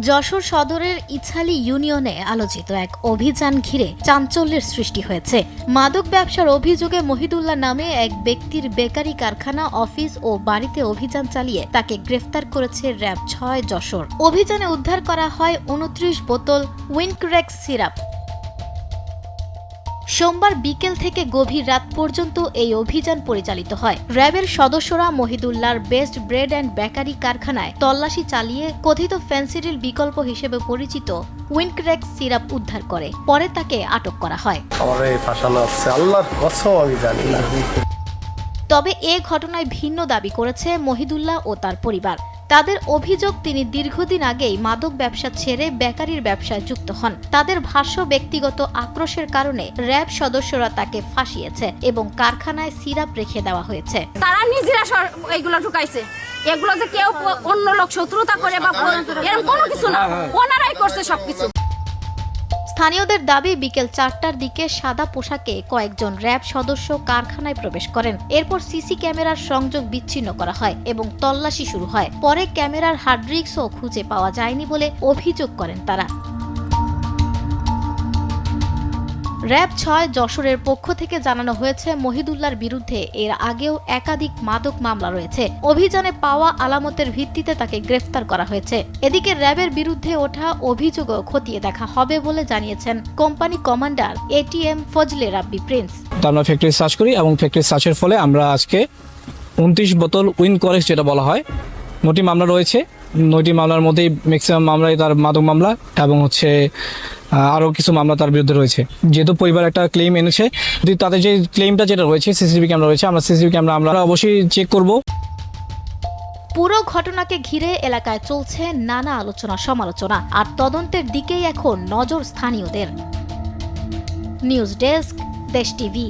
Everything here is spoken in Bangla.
যশোর সদরের ইছালি ইউনিয়নে আলোচিত এক অভিযান ঘিরে চাঞ্চল্যের সৃষ্টি হয়েছে। মাদক ব্যবসার অভিযোগে মহিদুল্লাহ নামে এক ব্যক্তির বেকারি কারখানা, অফিস ও বাড়িতে অভিযান চালিয়ে তাকে গ্রেফতার করেছে র‍্যাব ৬ যশোর। অভিযানে উদ্ধার করা হয় ২৯ বোতল উইনক্রেক্স সিরাপ। সোমবার বিকেল থেকে গভীর রাত পর্যন্ত এই অভিযান পরিচালিত হয়। র্যাবের সদস্যরা মহিদুল্লাহর বেস্ট ব্রেড অ্যান্ড বেকারি কারখানায় তল্লাশি চালিয়ে কথিত ফেন্সিডিল বিকল্প হিসেবে পরিচিত উইনক্রেক্স সিরাপ উদ্ধার করে। পরে তাকে আটক করা হয়। তবে এ ঘটনায় ভিন্ন দাবি করেছে মহিদুল্লাহ ও তার পরিবার। তাদের অভিযোগ, তিনি দীর্ঘদিন আগেই মাদক ব্যবসা ছেড়ে বেকারির ব্যবসায় যুক্ত হন। তাদের ভাষ্য, ব্যক্তিগত আক্রোশের কারণে র‍্যাব সদস্যরা তাকে ফাঁসিয়েছে এবং কারখানায় সিরাপ রেখে দেওয়া হয়েছে। তারা নিজেরা এইগুলো ঢুকাইছে। এগুলো যে কেউ অন্য লোক শত্রুতা করে বা এরকম কোনো কিছু না, ওনারাই করছে সবকিছু। স্থানীয়দের দাবি, বিকেল ৪টার দিকে সাদা পোশাকে কয়েকজন র‍্যাব সদস্য কারখানায় প্রবেশ করেন। এরপর সিসি ক্যামেরার সংযোগ বিচ্ছিন্ন করা হয় এবং তল্লাশি শুরু হয়। পরে ক্যামেরার হার্ড ডিস্কও খুঁজে পাওয়া যায়নি বলে অভিযোগ করেন তারা। র‍্যাব ৬ যশোরের পক্ষ থেকে জানানো হয়েছে, মহিদুল্লাহর বিরুদ্ধে এর আগেও একাধিক মাদক মামলা রয়েছে। অভিযানে পাওয়া আলামতের ভিত্তিতে তাকে গ্রেফতার করা হয়েছে। এদিকে র‍্যাবের বিরুদ্ধে ওঠা অভিযোগও খতিয়ে দেখা হবে বলে জানিয়েছেন কোম্পানি কমান্ডার এটিএম ফজলে রাব্বি প্রিন্স। আমরা ফ্যাক্টরি সার্চ করি এবং ফ্যাক্টরি সার্চের ফলে আমরা আজকে ২৯ বোতল উইনক্রেক্স, যেটা বলা হয়, ৯টি মামলা রয়েছে। ৯টি মামলার মধ্যেই ম্যাক্সিমাম মামলাই তার মাদক মামলা এবং আরও কিছু মামলা তার বিরুদ্ধে রয়েছে। যেহেতু পরিবার একটা ক্লেম এনেছে, যদি তাদের যে ক্লেমটা যেটা রয়েছে, সিসিটিভি ক্যামেরা রয়েছে, আমরা সিসিটিভি ক্যামেরা আমরা অবশ্যই চেক করব। পুরো ঘটনাকে ঘিরে এলাকায় চলছে নানা আলোচনা সমালোচনা, আর তদন্তের দিকেই এখন নজর স্থানীয়দের। নিউজ ডেস্ক, দেশ টিভি।